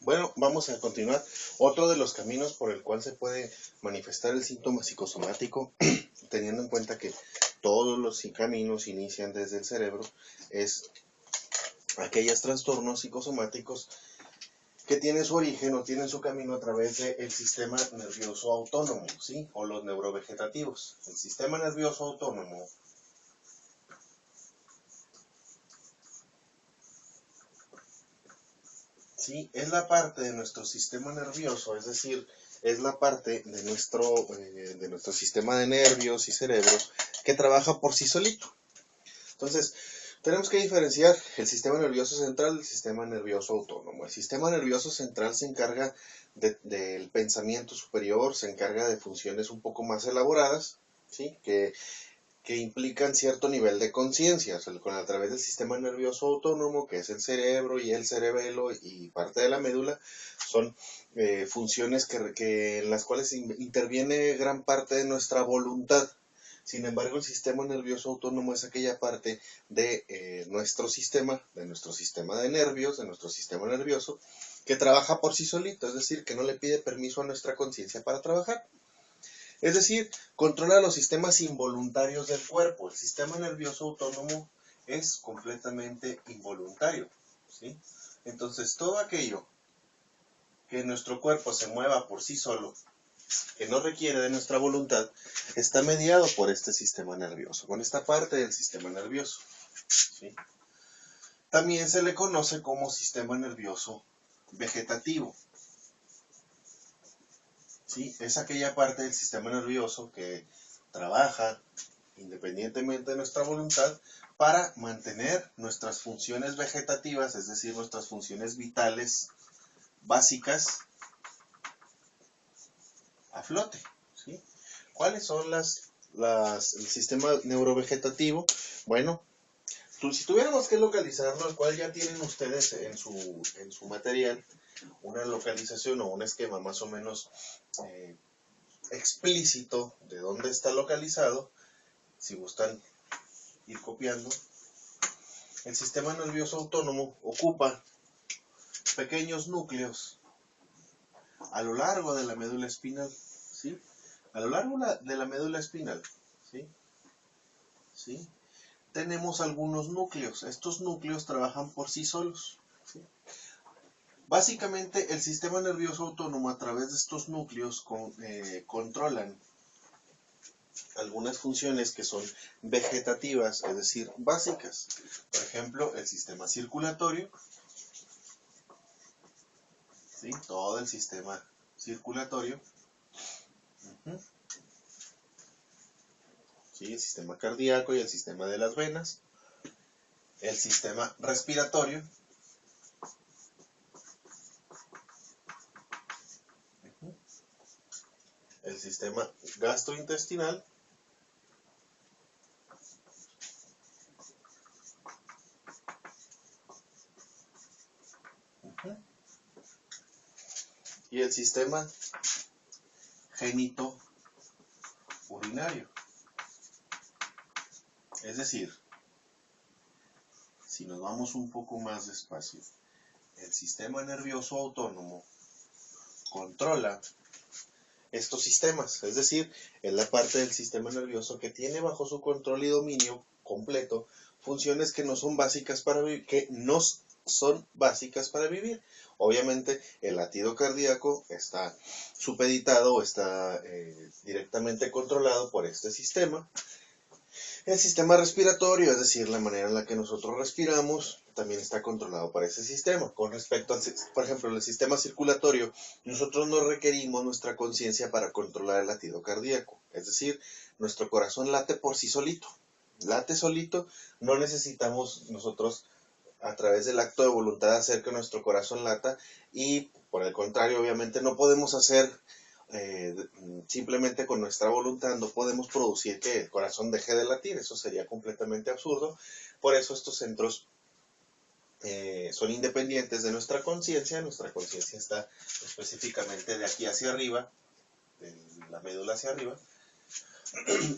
Bueno, vamos a continuar. Otro de los caminos por el cual se puede manifestar el síntoma psicosomático, teniendo en cuenta que todos los caminos inician desde el cerebro, es aquellos trastornos psicosomáticos que tienen su origen o tienen su camino a través del sistema nervioso autónomo, ¿sí? O los neurovegetativos. El sistema nervioso autónomo ¿sí? Es la parte de nuestro sistema nervioso, es decir, es la parte de nuestro sistema de nervios y cerebro que trabaja por sí solito. Entonces, tenemos que diferenciar el sistema nervioso central del sistema nervioso autónomo. El sistema nervioso central se encarga del pensamiento superior, se encarga de funciones un poco más elaboradas, ¿sí? que implican cierto nivel de conciencia, o sea, a través del sistema nervioso autónomo, que es el cerebro y el cerebelo y parte de la médula, son funciones en las cuales interviene gran parte de nuestra voluntad. Sin embargo, el sistema nervioso autónomo es aquella parte de nuestro sistema de nervios, de nuestro sistema nervioso, que trabaja por sí solito, es decir, que no le pide permiso a nuestra conciencia para trabajar. Es decir, controla los sistemas involuntarios del cuerpo. El sistema nervioso autónomo es completamente involuntario, ¿sí? Entonces, todo aquello que nuestro cuerpo se mueva por sí solo, que no requiere de nuestra voluntad, está mediado por este sistema nervioso, con esta parte del sistema nervioso, ¿sí? También se le conoce como sistema nervioso vegetativo, ¿sí? Es aquella parte del sistema nervioso que trabaja independientemente de nuestra voluntad para mantener nuestras funciones vegetativas, es decir, nuestras funciones vitales básicas a flote, ¿sí? ¿Cuáles son el sistema neurovegetativo? Bueno, si tuviéramos que localizarlo, el cual ya tienen ustedes en su material, una localización o un esquema más o menos explícito de dónde está localizado, si gustan ir copiando. El sistema nervioso autónomo ocupa pequeños núcleos a lo largo de la médula espinal, ¿sí? A lo largo de la médula espinal, ¿sí? ¿Sí? Tenemos algunos núcleos. Estos núcleos trabajan por sí solos, ¿sí? Básicamente, el sistema nervioso autónomo a través de estos núcleos controlan algunas funciones que son vegetativas, es decir, básicas. Por ejemplo, el sistema circulatorio, ¿sí? Todo el sistema circulatorio, ¿sí? El sistema cardíaco y el sistema de las venas, el sistema respiratorio, el sistema gastrointestinal, y el sistema genito urinario. Es decir, si nos vamos un poco más despacio, el sistema nervioso autónomo controla estos sistemas, es decir, es la parte del sistema nervioso que tiene bajo su control y dominio completo funciones que no son básicas para vivir, Obviamente, el latido cardíaco está supeditado o está directamente controlado por este sistema. El sistema respiratorio, es decir, la manera en la que nosotros respiramos, también está controlado por ese sistema. Con respecto al, por ejemplo, el sistema circulatorio, nosotros no requerimos nuestra conciencia para controlar el latido cardíaco. Es decir, nuestro corazón late por sí solito. Late solito, no necesitamos nosotros a través del acto de voluntad hacer que nuestro corazón lata y por el contrario, obviamente no podemos hacer simplemente con nuestra voluntad, no podemos producir que el corazón deje de latir, eso sería completamente absurdo. Por eso estos centros son independientes de nuestra conciencia está específicamente de aquí hacia arriba, de la médula hacia arriba,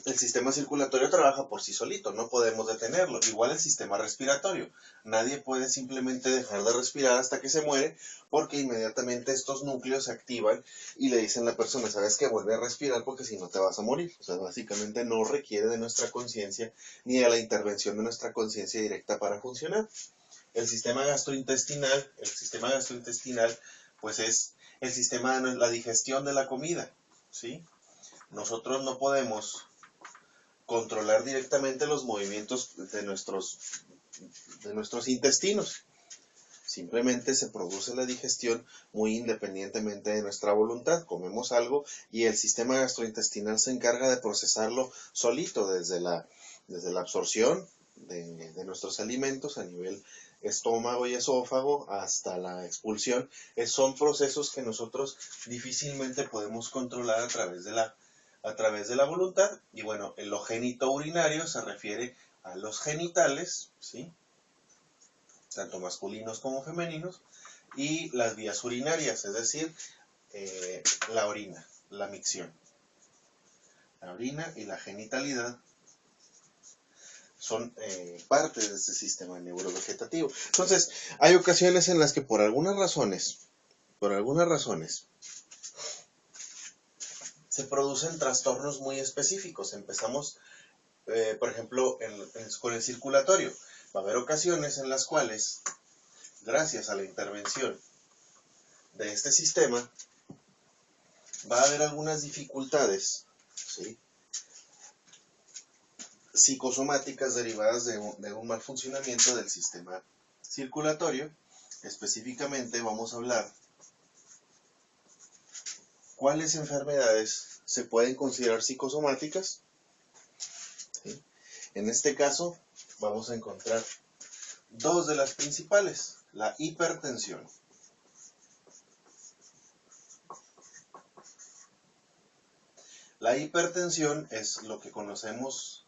el sistema circulatorio trabaja por sí solito, no podemos detenerlo. Igual el sistema respiratorio. Nadie puede simplemente dejar de respirar hasta que se muere, porque inmediatamente estos núcleos se activan y le dicen a la persona, ¿sabes qué? Vuelve a respirar porque si no te vas a morir. O sea, básicamente no requiere de nuestra conciencia ni de la intervención de nuestra conciencia directa para funcionar. El sistema gastrointestinal, pues es el sistema de la digestión de la comida, ¿sí? Nosotros no podemos controlar directamente los movimientos de nuestros intestinos. Simplemente se produce la digestión muy independientemente de nuestra voluntad. Comemos algo y el sistema gastrointestinal se encarga de procesarlo solito desde la absorción de nuestros alimentos a nivel estómago y esófago hasta la expulsión. Son procesos que nosotros difícilmente podemos controlar a través de la voluntad. Y bueno, el genito urinario se refiere a los genitales, ¿sí? Tanto masculinos como femeninos, y las vías urinarias, es decir, la orina, la micción. La orina y la genitalidad son parte de este sistema neurovegetativo. Entonces, hay ocasiones en las que por algunas razones, se producen trastornos muy específicos. Empezamos, por ejemplo, con el circulatorio. Va a haber ocasiones en las cuales, gracias a la intervención de este sistema, va a haber algunas dificultades, ¿sí?, psicosomáticas derivadas de un mal funcionamiento del sistema circulatorio. Específicamente vamos a hablar cuáles enfermedades se pueden considerar psicosomáticas, ¿sí? En este caso vamos a encontrar dos de las principales: la hipertensión. La hipertensión es lo que conocemos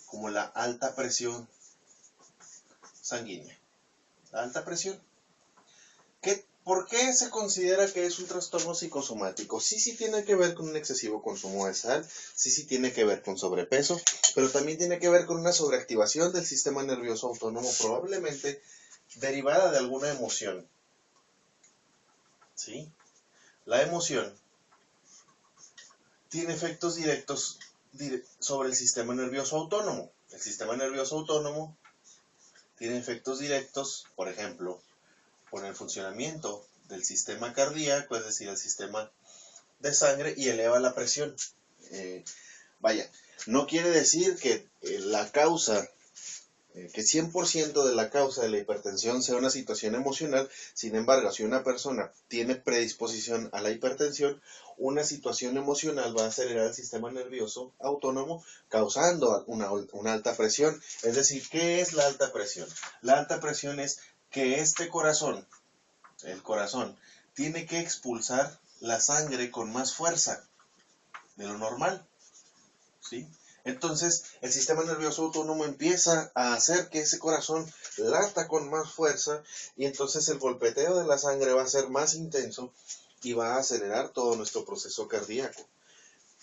como la alta presión sanguínea. La alta presión. ¿Por qué se considera que es un trastorno psicosomático? Sí tiene que ver con un excesivo consumo de sal, sí tiene que ver con sobrepeso, pero también tiene que ver con una sobreactivación del sistema nervioso autónomo, probablemente derivada de alguna emoción, ¿sí? La emoción tiene efectos directos sobre el sistema nervioso autónomo. El sistema nervioso autónomo tiene efectos directos, por ejemplo, con el funcionamiento del sistema cardíaco, es decir, el sistema de sangre, y eleva la presión. No quiere decir que la causa, que 100% de la causa de la hipertensión sea una situación emocional. Sin embargo, si una persona tiene predisposición a la hipertensión, una situación emocional va a acelerar el sistema nervioso autónomo, causando una alta presión. Es decir, ¿qué es la alta presión? La alta presión es que el corazón, tiene que expulsar la sangre con más fuerza de lo normal, ¿sí? Entonces, el sistema nervioso autónomo empieza a hacer que ese corazón lata con más fuerza, y entonces el golpeteo de la sangre va a ser más intenso y va a acelerar todo nuestro proceso cardíaco.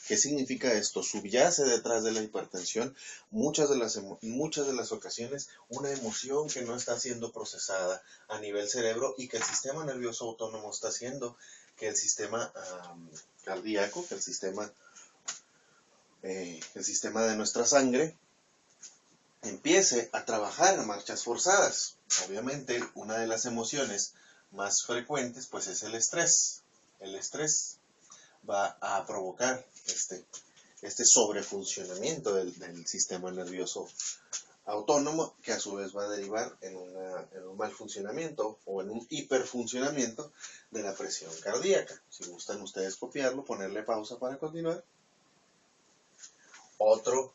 ¿Qué significa esto? Subyace detrás de la hipertensión muchas de las ocasiones una emoción que no está siendo procesada a nivel cerebro, y que el sistema nervioso autónomo está haciendo que el sistema cardíaco, que el sistema de nuestra sangre empiece a trabajar a marchas forzadas. Obviamente, una de las emociones más frecuentes pues es el estrés. El estrés va a provocar este sobrefuncionamiento del sistema nervioso autónomo, que a su vez va a derivar en un mal funcionamiento o en un hiperfuncionamiento de la presión cardíaca. Si gustan ustedes copiarlo, ponerle pausa para continuar. Otro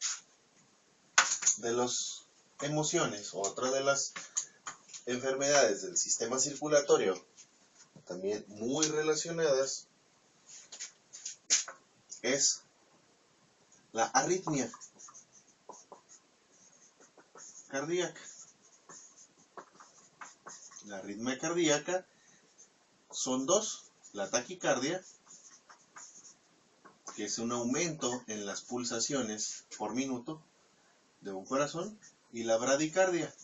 de las emociones, otra de las enfermedades del sistema circulatorio, también muy relacionadas, es la arritmia cardíaca. La arritmia cardíaca son dos: la taquicardia que es un aumento en las pulsaciones por minuto de un corazón, y la bradicardia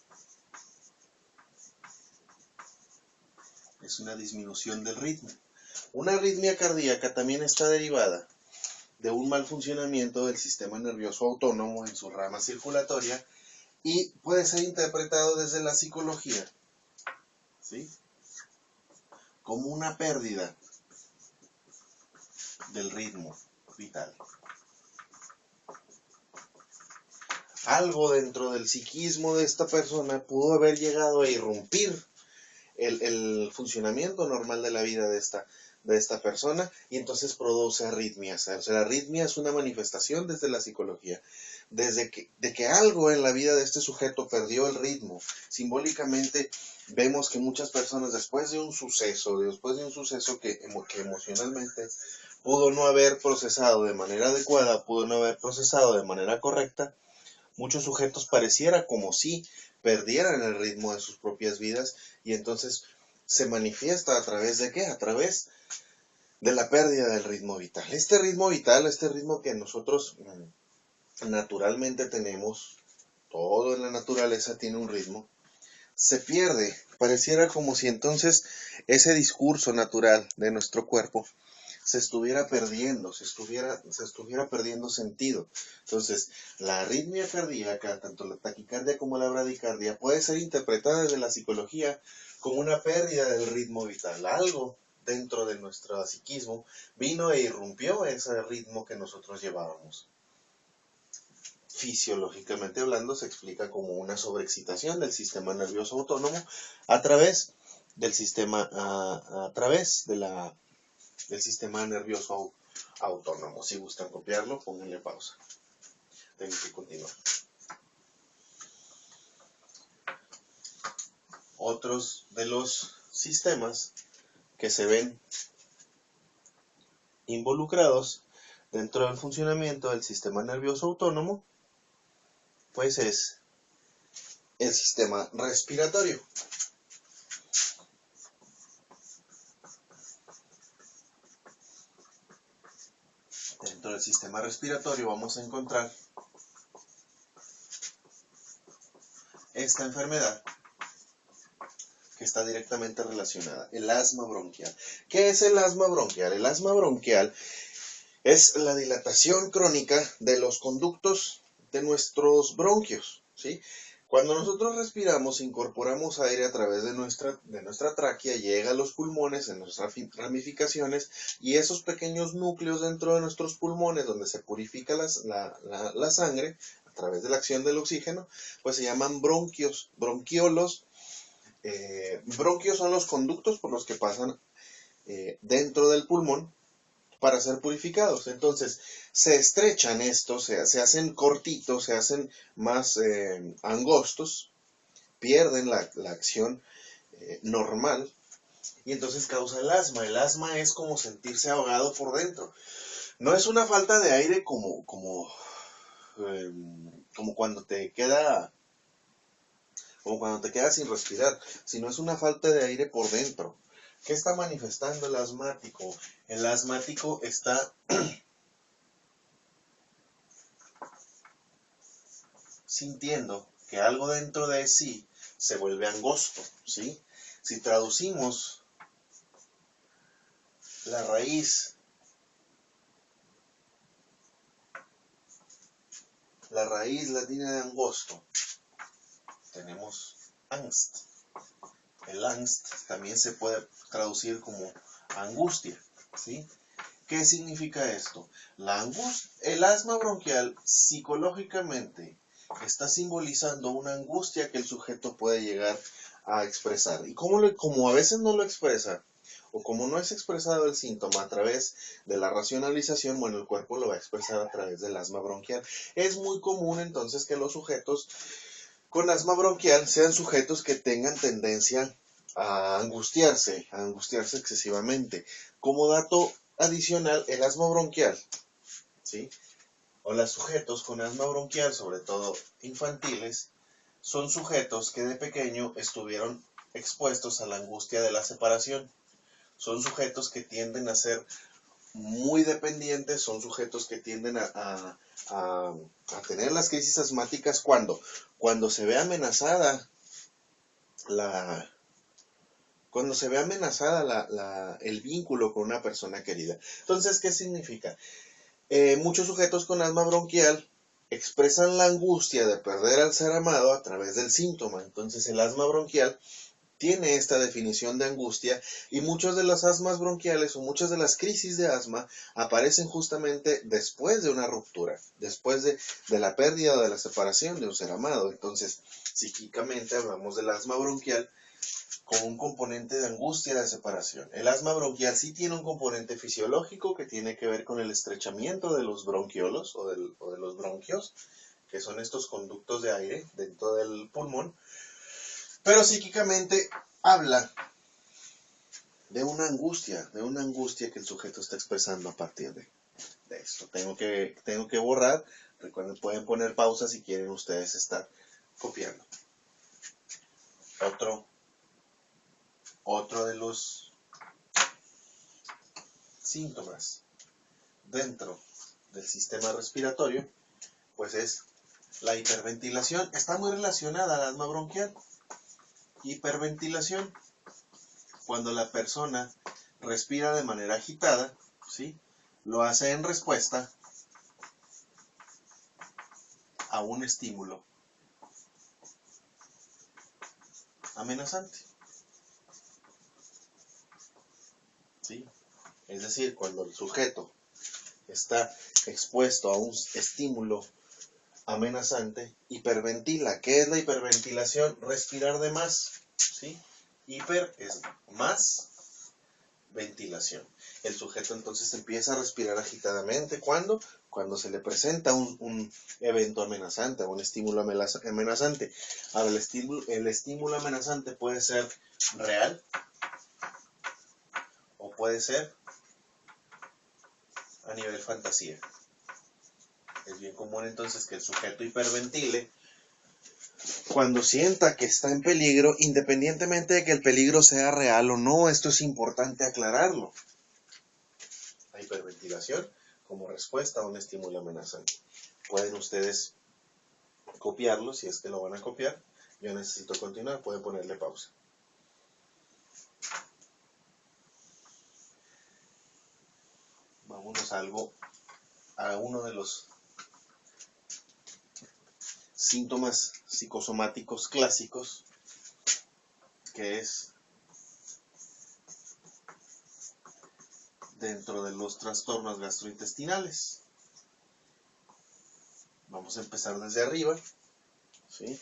es una disminución del ritmo. Una arritmia cardíaca también está derivada de un mal funcionamiento del sistema nervioso autónomo en su rama circulatoria y puede ser interpretado desde la psicología, ¿sí?, como una pérdida del ritmo vital. Algo dentro del psiquismo de esta persona pudo haber llegado a irrumpir el funcionamiento normal de la vida de esta persona, y entonces produce arritmias. O sea, la arritmia es una manifestación desde la psicología, de que algo en la vida de este sujeto perdió el ritmo. Simbólicamente vemos que muchas personas después de un suceso que emocionalmente pudo no haber procesado de manera adecuada, pudo no haber procesado de manera correcta, muchos sujetos pareciera como si perdieran el ritmo de sus propias vidas, y entonces se manifiesta a través de ¿qué? A través de la pérdida del ritmo vital. Este ritmo que nosotros naturalmente tenemos, todo en la naturaleza tiene un ritmo, se pierde. Pareciera como si entonces ese discurso natural de nuestro cuerpo se estuviera perdiendo, se estuviera perdiendo sentido. Entonces, la arritmia cardíaca, tanto la taquicardia como la bradicardia, puede ser interpretada desde la psicología como una pérdida del ritmo vital. Algo dentro de nuestro psiquismo vino e irrumpió ese ritmo que nosotros llevábamos. Fisiológicamente hablando, se explica como una sobreexcitación del sistema nervioso autónomo a través del sistema nervioso autónomo. Si gustan copiarlo, pónganle pausa. Tengo que continuar. Otros de los sistemas que se ven involucrados dentro del funcionamiento del sistema nervioso autónomo, pues es el sistema respiratorio. Dentro del sistema respiratorio vamos a encontrar esta enfermedad que está directamente relacionada, el asma bronquial. ¿Qué es el asma bronquial? El asma bronquial es la dilatación crónica de los conductos de nuestros bronquios, ¿sí? Cuando nosotros respiramos, incorporamos aire a través de nuestra tráquea, llega a los pulmones, en nuestras ramificaciones, y esos pequeños núcleos dentro de nuestros pulmones, donde se purifica la sangre a través de la acción del oxígeno, pues se llaman bronquios, bronquiolos. Bronquios son los conductos por los que pasan dentro del pulmón para ser purificados. Entonces se estrechan estos, se hacen cortitos, se hacen más angostos, pierden la acción normal, y entonces causa el asma. El asma es como sentirse ahogado por dentro. No es una falta de aire como cuando te quedas sin respirar, sino es una falta de aire por dentro. ¿Qué está manifestando el asmático? El asmático está sintiendo que algo dentro de sí se vuelve angosto, ¿sí? Si traducimos la raíz latina de angosto, tenemos Angst. El Angst también se puede traducir como angustia, ¿sí? ¿Qué significa esto? El asma bronquial psicológicamente está simbolizando una angustia que el sujeto puede llegar a expresar. Y como a veces no lo expresa, o como no es expresado el síntoma a través de la racionalización, bueno, el cuerpo lo va a expresar a través del asma bronquial. Es muy común entonces que los sujetos con asma bronquial sean sujetos que tengan tendencia a angustiarse excesivamente. Como dato adicional, el asma bronquial, ¿sí?, o los sujetos con asma bronquial, sobre todo infantiles, son sujetos que de pequeño estuvieron expuestos a la angustia de la separación. Son sujetos que tienden a ser muy dependientes, son sujetos que tienden a tener las crisis asmáticas cuando se ve amenazada el vínculo con una persona querida. Entonces, ¿qué significa? Muchos sujetos con asma bronquial expresan la angustia de perder al ser amado a través del síntoma. Entonces, el asma bronquial tiene esta definición de angustia y muchas de las asmas bronquiales o muchas de las crisis de asma aparecen justamente después de una ruptura, después de la pérdida o de la separación de un ser amado. Entonces, psíquicamente hablamos del asma bronquial con un componente de angustia de separación. El asma bronquial sí tiene un componente fisiológico que tiene que ver con el estrechamiento de los bronquiolos o de los bronquios, que son estos conductos de aire dentro del pulmón, pero psíquicamente habla de una angustia que el sujeto está expresando a partir de esto. Tengo que borrar. Recuerden, pueden poner pausa si quieren ustedes estar copiando. Otro de los síntomas dentro del sistema respiratorio, pues es la hiperventilación. Está muy relacionada al asma bronquial. Hiperventilación, cuando la persona respira de manera agitada, ¿sí? Lo hace en respuesta a un estímulo amenazante, ¿sí? Es decir, cuando el sujeto está expuesto a un estímulo amenazante, hiperventila. ¿Qué es la hiperventilación? Respirar de más, ¿sí? Hiper es más ventilación. El sujeto entonces empieza a respirar agitadamente. ¿Cuándo? Cuando se le presenta un evento amenazante, un estímulo amenazante. Ahora, el estímulo amenazante puede ser real o puede ser a nivel fantasía. Es bien común entonces que el sujeto hiperventile cuando sienta que está en peligro, independientemente de que el peligro sea real o no. Esto es importante aclararlo. La hiperventilación como respuesta a un estímulo amenazante. Pueden ustedes copiarlo, si es que lo van a copiar. Yo necesito continuar, pueden ponerle pausa. Vámonos a uno de los síntomas psicosomáticos clásicos, que es dentro de los trastornos gastrointestinales. Vamos a empezar desde arriba, ¿sí?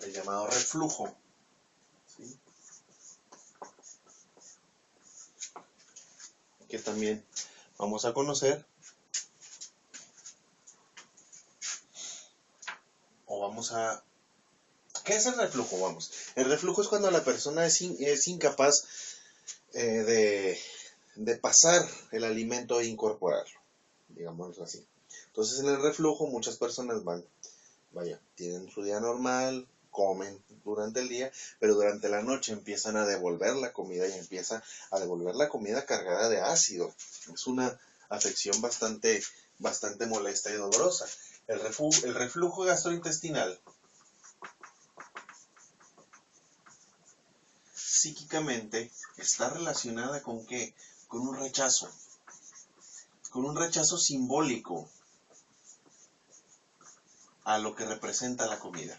El llamado reflujo, ¿sí? Que también vamos a conocer, o vamos a... ¿Qué es el reflujo? Vamos. El reflujo es cuando la persona es incapaz de pasar el alimento e incorporarlo, digamos así. Entonces, en el reflujo muchas personas tienen su día normal, comen durante el día, pero durante la noche empiezan a devolver la comida y empieza a devolver la comida cargada de ácido. Es una afección bastante molesta y dolorosa. El reflujo gastrointestinal psíquicamente está relacionada ¿con qué? Con un rechazo simbólico a lo que representa la comida.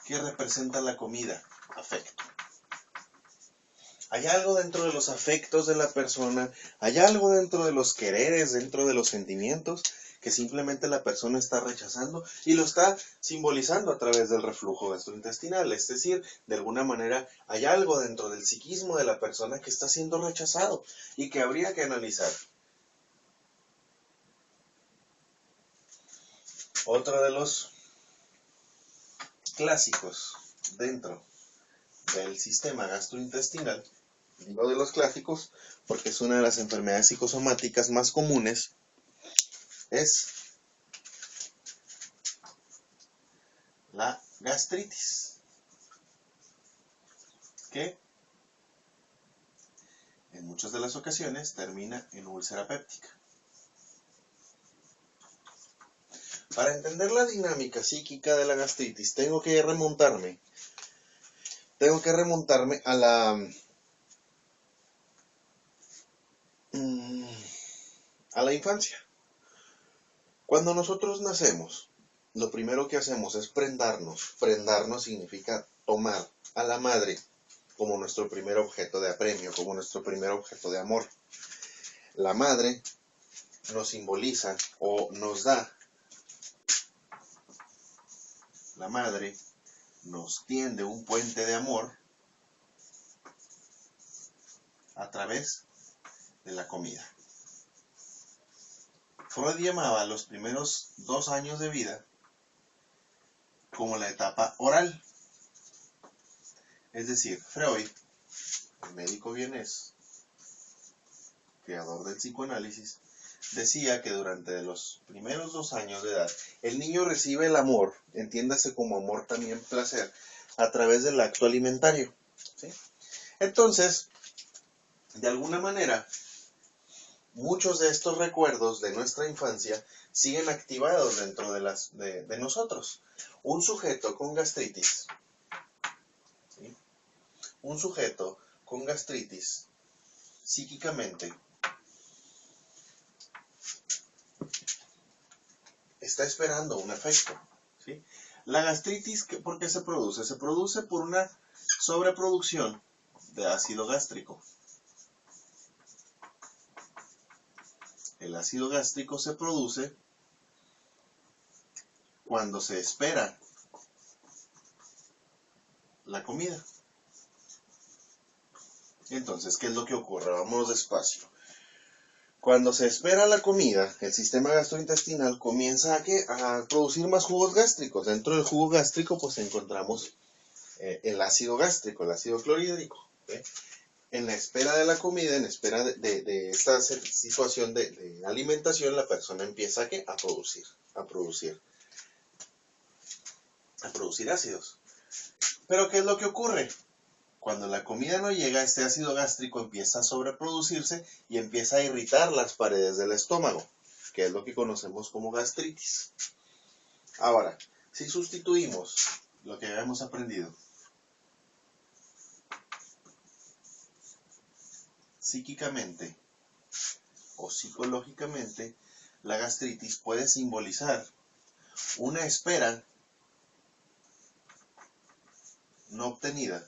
¿Qué representa la comida? Afecto. Hay algo dentro de los afectos de la persona, hay algo dentro de los quereres, dentro de los sentimientos, que simplemente la persona está rechazando y lo está simbolizando a través del reflujo gastrointestinal. Es decir, de alguna manera hay algo dentro del psiquismo de la persona que está siendo rechazado y que habría que analizar. Otro de los clásicos dentro del sistema gastrointestinal, digo de los clásicos porque es una de las enfermedades psicosomáticas más comunes, es la gastritis, que en muchas de las ocasiones termina en úlcera péptica. Para entender la dinámica psíquica de la gastritis, tengo que remontarme a la infancia. Cuando nosotros nacemos, lo primero que hacemos es prendarnos. Prendarnos significa tomar a la madre como nuestro primer objeto de apremio, como nuestro primer objeto de amor. La madre nos simboliza o nos da. La madre nos tiende un puente de amor a través de la comida. Freud llamaba los primeros 2 años de vida como la etapa oral. Es decir, Freud, el médico vienés, creador del psicoanálisis, decía que durante los primeros 2 años de edad, el niño recibe el amor, entiéndase como amor también placer, a través del acto alimentario. ¿Sí? Entonces, de alguna manera, muchos de estos recuerdos de nuestra infancia siguen activados dentro de nosotros. Un sujeto con gastritis, ¿sí? Un sujeto con gastritis, psíquicamente, está esperando un afecto. ¿Sí? La gastritis, ¿por qué se produce? Se produce por una sobreproducción de ácido gástrico. El ácido gástrico se produce cuando se espera la comida. Entonces, ¿qué es lo que ocurre? Vamos despacio. Cuando se espera la comida, el sistema gastrointestinal comienza a producir más jugos gástricos. Dentro del jugo gástrico, pues encontramos el ácido gástrico, el ácido clorhídrico. ¿Okay? En la espera de la comida, en espera de esta situación de alimentación, la persona empieza a producir ácidos. Pero ¿qué es lo que ocurre? Cuando la comida no llega, este ácido gástrico empieza a sobreproducirse y empieza a irritar las paredes del estómago, que es lo que conocemos como gastritis. Ahora, si sustituimos lo que habíamos aprendido, psíquicamente o psicológicamente, la gastritis puede simbolizar una espera no obtenida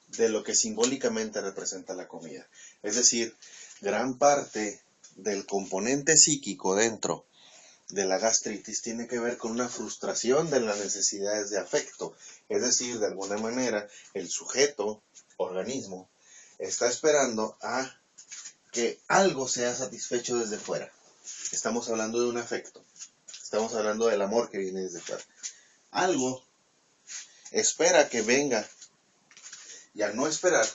de lo que simbólicamente representa la comida. Es decir, gran parte del componente psíquico dentro de la gastritis tiene que ver con una frustración de las necesidades de afecto. Es decir, de alguna manera, el sujeto, organismo, está esperando a que algo sea satisfecho desde fuera. Estamos hablando de un afecto. Estamos hablando del amor que viene desde fuera. Algo espera que venga y al no esperar,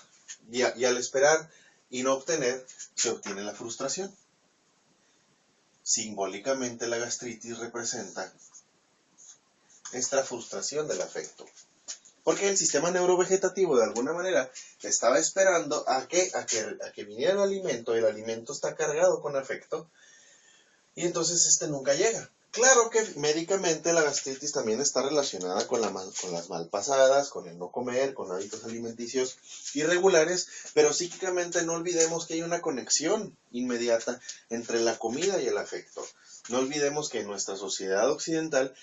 y al esperar y no obtener, se obtiene la frustración. Simbólicamente la gastritis representa esta frustración del afecto. Porque el sistema neurovegetativo de alguna manera estaba esperando a que viniera el alimento está cargado con afecto, y entonces este nunca llega. Claro que médicamente la gastritis también está relacionada con las malpasadas, con el no comer, con hábitos alimenticios irregulares, pero psíquicamente no olvidemos que hay una conexión inmediata entre la comida y el afecto. No olvidemos que en nuestra sociedad occidental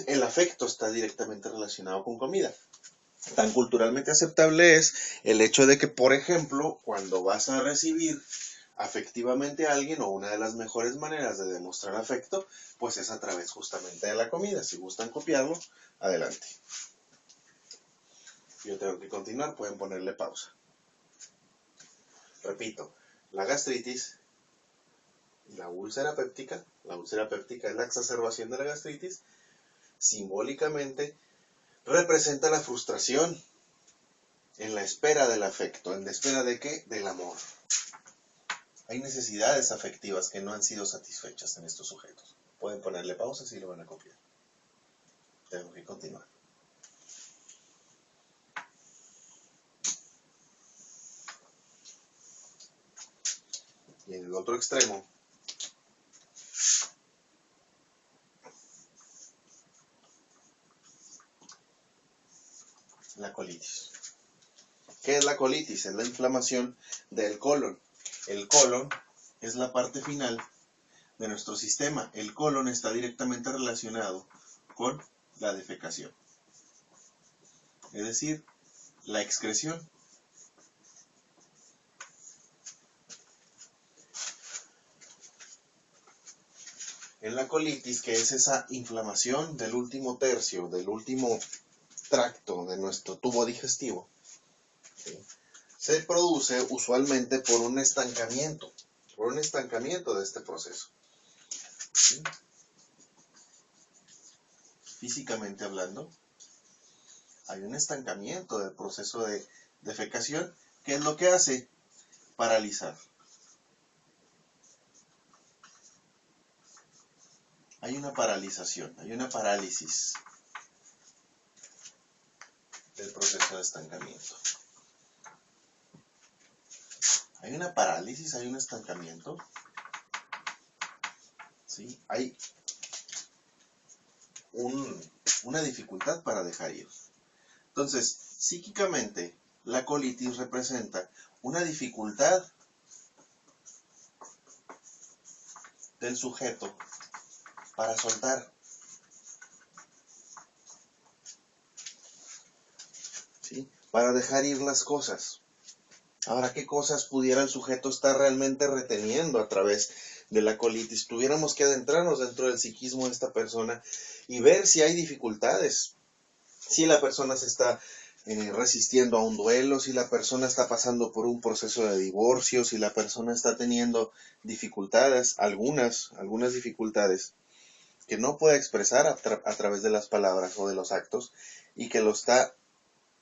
el afecto está directamente relacionado con comida. Tan culturalmente aceptable es el hecho de que, por ejemplo, cuando vas a recibir afectivamente a alguien, o una de las mejores maneras de demostrar afecto, pues es a través justamente de la comida. Si gustan copiarlo, adelante. Yo tengo que continuar, pueden ponerle pausa. Repito, la gastritis y la úlcera péptica es la exacerbación de la gastritis, simbólicamente representa la frustración en la espera del afecto. ¿En la espera de qué? Del amor. Hay necesidades afectivas que no han sido satisfechas en estos sujetos. Pueden ponerle pausa si lo van a copiar. Tengo que continuar. Y en el otro extremo, la colitis. ¿Qué es la colitis? Es la inflamación del colon. El colon es la parte final de nuestro sistema. El colon está directamente relacionado con la defecación, es decir, la excreción. En la colitis, que es esa inflamación del último tercio, del último tracto de nuestro tubo digestivo, ¿sí?, se produce usualmente por un estancamiento de este proceso. ¿Sí? Físicamente hablando, hay un estancamiento del proceso de defecación. ¿Qué es lo que hace? Paralizar. Hay una paralización, hay una parálisis del proceso de estancamiento. Hay una parálisis, hay un estancamiento. ¿Sí? Hay una dificultad para dejar ir. Entonces, psíquicamente, la colitis representa una dificultad del sujeto para soltar. ¿Sí? Para dejar ir las cosas. Ahora, ¿qué cosas pudiera el sujeto estar realmente reteniendo a través de la colitis? Tuviéramos que adentrarnos dentro del psiquismo de esta persona y ver si hay dificultades. Si la persona se está resistiendo a un duelo, si la persona está pasando por un proceso de divorcio, si la persona está teniendo dificultades, algunas dificultades que no puede expresar a través de las palabras o de los actos, y que lo está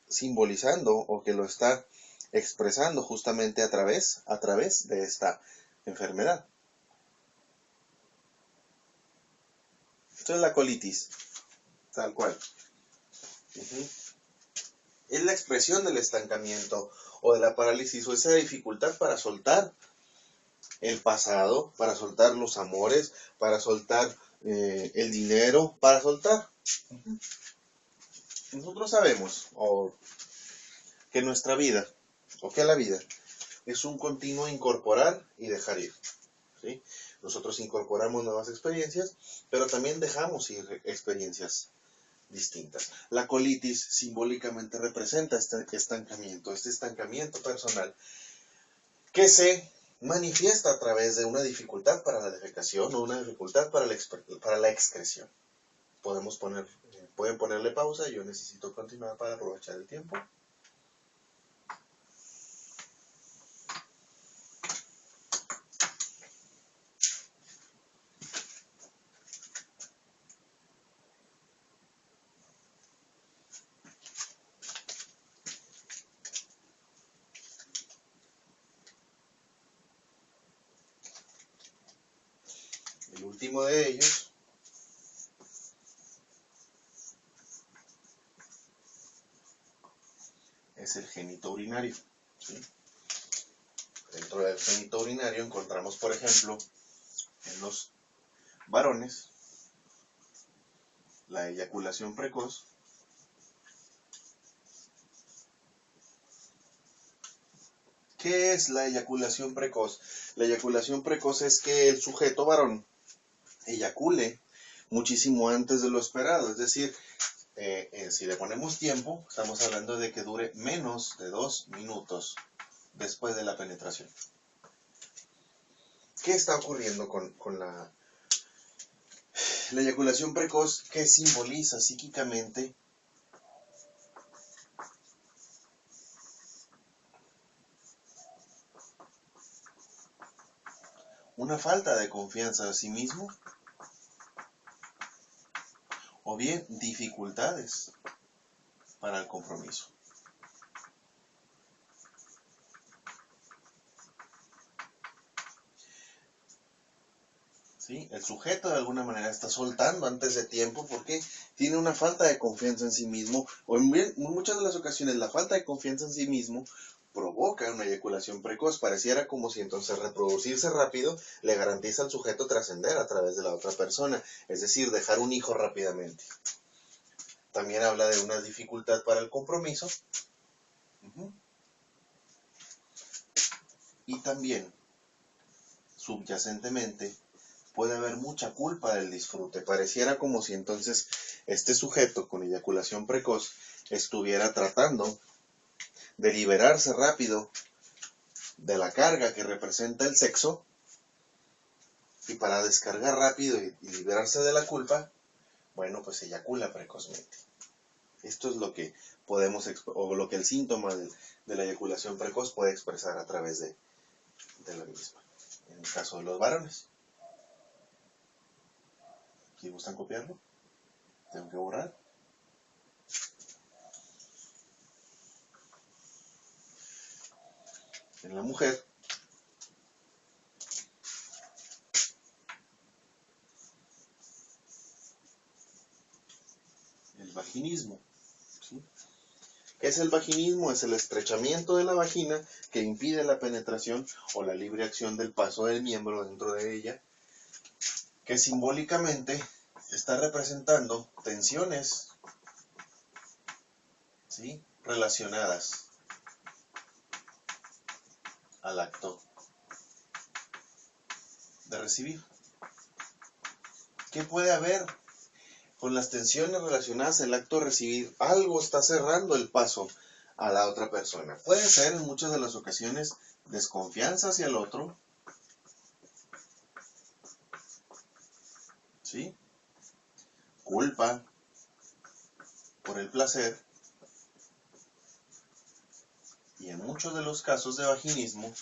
simbolizando o que lo está expresando justamente a través de esta enfermedad. Esto es la colitis, tal cual. Es la expresión del estancamiento o de la parálisis o esa dificultad para soltar el pasado, para soltar los amores, para soltar el dinero, para soltar. Nosotros sabemos que nuestra vida, o que la vida, es un continuo incorporar y dejar ir. ¿Sí? Nosotros incorporamos nuevas experiencias, pero también dejamos ir experiencias distintas. La colitis simbólicamente representa este estancamiento personal que se manifiesta a través de una dificultad para la defecación o una dificultad para la excreción. Pueden ponerle pausa, yo necesito continuar para aprovechar el tiempo. El último de ellos es el genito urinario. ¿Sí? Dentro del genito urinario encontramos, por ejemplo, en los varones, la eyaculación precoz. ¿Qué es la eyaculación precoz? La eyaculación precoz es que el sujeto varón eyacule muchísimo antes de lo esperado, es decir, si le ponemos tiempo, estamos hablando de que dure menos de 2 minutos después de la penetración. ¿Qué está ocurriendo con la eyaculación precoz? ¿Qué simboliza psíquicamente? Una falta de confianza en sí mismo, o bien dificultades para el compromiso. ¿sí? El sujeto de alguna manera está soltando antes de tiempo porque tiene una falta de confianza en sí mismo, o en muchas de las ocasiones la falta de confianza en sí mismo provoca una eyaculación precoz. Pareciera como si entonces reproducirse rápido le garantiza al sujeto trascender a través de la otra persona, es decir, dejar un hijo rápidamente. También habla de una dificultad para el compromiso. Y también, subyacentemente, puede haber mucha culpa del disfrute. Pareciera como si entonces este sujeto con eyaculación precoz estuviera tratando de liberarse rápido de la carga que representa el sexo, y para descargar rápido y liberarse de la culpa, bueno, pues eyacula precozmente. Esto es lo que podemos, o lo que el síntoma de la eyaculación precoz puede expresar a través de la misma. En el caso de los varones. ¿Quién gustan copiarlo? Tengo que borrar. En la mujer, el vaginismo. ¿Sí? ¿Qué es el vaginismo? Es el estrechamiento de la vagina que impide la penetración o la libre acción del paso del miembro dentro de ella, que simbólicamente está representando tensiones, ¿sí?, relacionadas al acto de recibir. ¿Qué puede haber con las tensiones relacionadas al acto de recibir? Algo está cerrando el paso a la otra persona. Puede ser en muchas de las ocasiones desconfianza hacia el otro, ¿sí?, culpa por el placer, y en muchos de los casos de vaginismo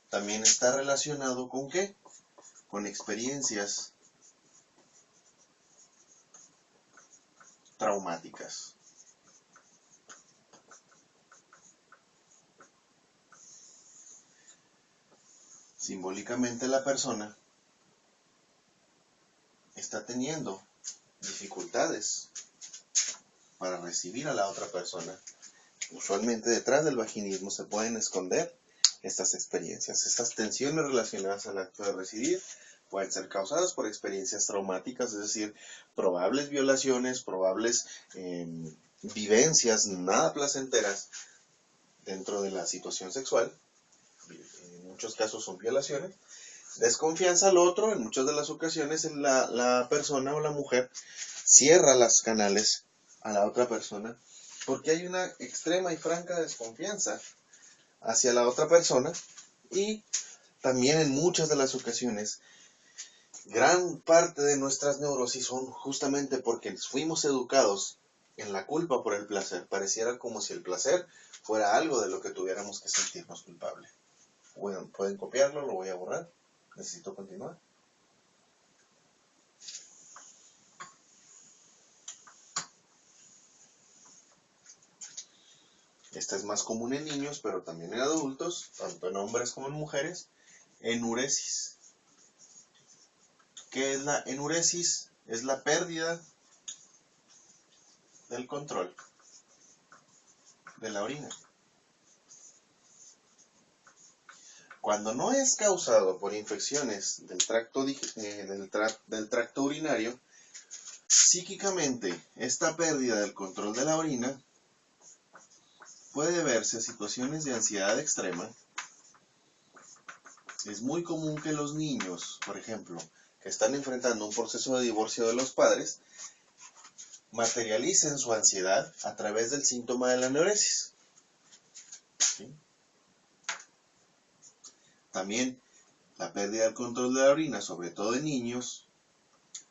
también está relacionado ¿con qué? Con experiencias traumáticas. Simbólicamente la persona está teniendo dificultades para recibir a la otra persona. Usualmente detrás del vaginismo se pueden esconder estas experiencias. Estas tensiones relacionadas al acto de recibir pueden ser causadas por experiencias traumáticas, es decir, probables violaciones, probables vivencias nada placenteras dentro de la situación sexual. En muchos casos son violaciones. Desconfianza al otro, en muchas de las ocasiones la persona o la mujer cierra los canales a la otra persona porque hay una extrema y franca desconfianza hacia la otra persona. Y también en muchas de las ocasiones gran parte de nuestras neurosis son justamente porque fuimos educados en la culpa por el placer. Pareciera como si el placer fuera algo de lo que tuviéramos que sentirnos culpables. Bueno, pueden copiarlo, lo voy a borrar. Necesito continuar. Esta es más común en niños, pero también en adultos, tanto en hombres como en mujeres. Enuresis. ¿Qué es la enuresis? Es la pérdida del control de la orina. Cuando no es causado por infecciones del tracto urinario, psíquicamente esta pérdida del control de la orina puede deberse a situaciones de ansiedad extrema. Es muy común que los niños, por ejemplo, que están enfrentando un proceso de divorcio de los padres, materialicen su ansiedad a través del síntoma de la enuresis. ¿Sí? También la pérdida del control de la orina, sobre todo en niños,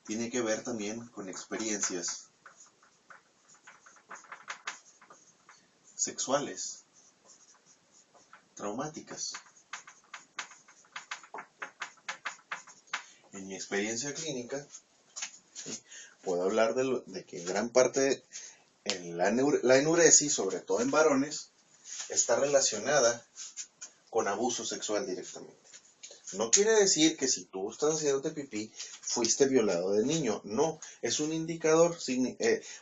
tiene que ver también con experiencias sexuales traumáticas. En mi experiencia clínica, ¿sí?, puedo hablar de que gran parte de la enuresis, sobre todo en varones, está relacionada con abuso sexual directamente. No quiere decir que si tú estás haciéndote pipí, fuiste violado de niño. No, es un indicador.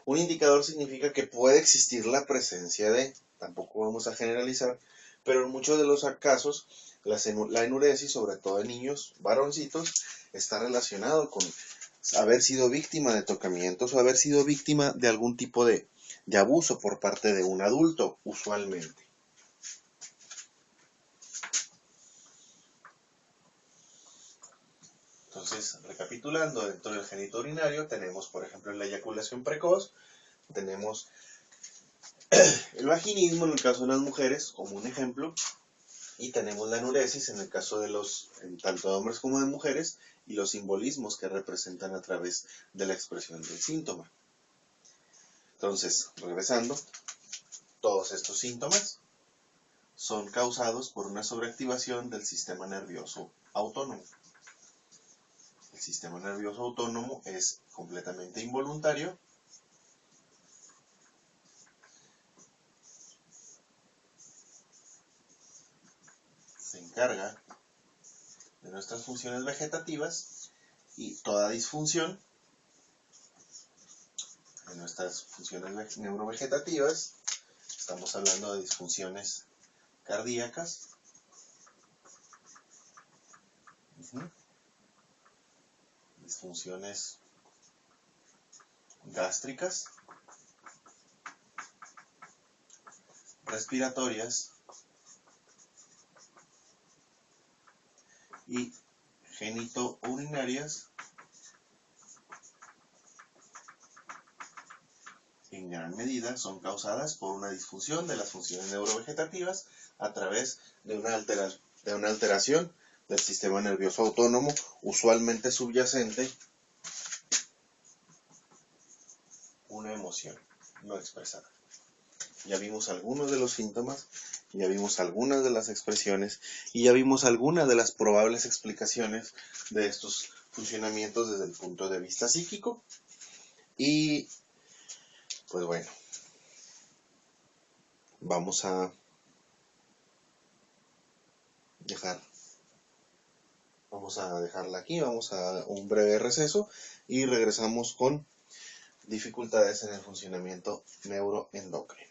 Un indicador significa que puede existir la presencia de, tampoco vamos a generalizar, pero en muchos de los casos, la enuresis, sobre todo en niños varoncitos, está relacionado con haber sido víctima de tocamientos o haber sido víctima de algún tipo de abuso por parte de un adulto, usualmente. Entonces, recapitulando, dentro del genito urinario tenemos, por ejemplo, la eyaculación precoz, tenemos el vaginismo en el caso de las mujeres, como un ejemplo, y tenemos la enuresis en el caso de tanto de hombres como de mujeres, y los simbolismos que representan a través de la expresión del síntoma. Entonces, regresando, todos estos síntomas son causados por una sobreactivación del sistema nervioso autónomo. El sistema nervioso autónomo es completamente involuntario. Se encarga de nuestras funciones vegetativas y toda disfunción de nuestras funciones neurovegetativas, estamos hablando de disfunciones cardíacas, disfunciones gástricas, respiratorias y genitourinarias, en gran medida son causadas por una disfunción de las funciones neurovegetativas a través de una alteración del sistema nervioso autónomo, usualmente subyacente una emoción no expresada. Ya vimos algunos de los síntomas, ya vimos algunas de las expresiones y ya vimos algunas de las probables explicaciones de estos funcionamientos desde el punto de vista psíquico. Y pues bueno, vamos a dejarla aquí, vamos a un breve receso y regresamos con dificultades en el funcionamiento neuroendocrino.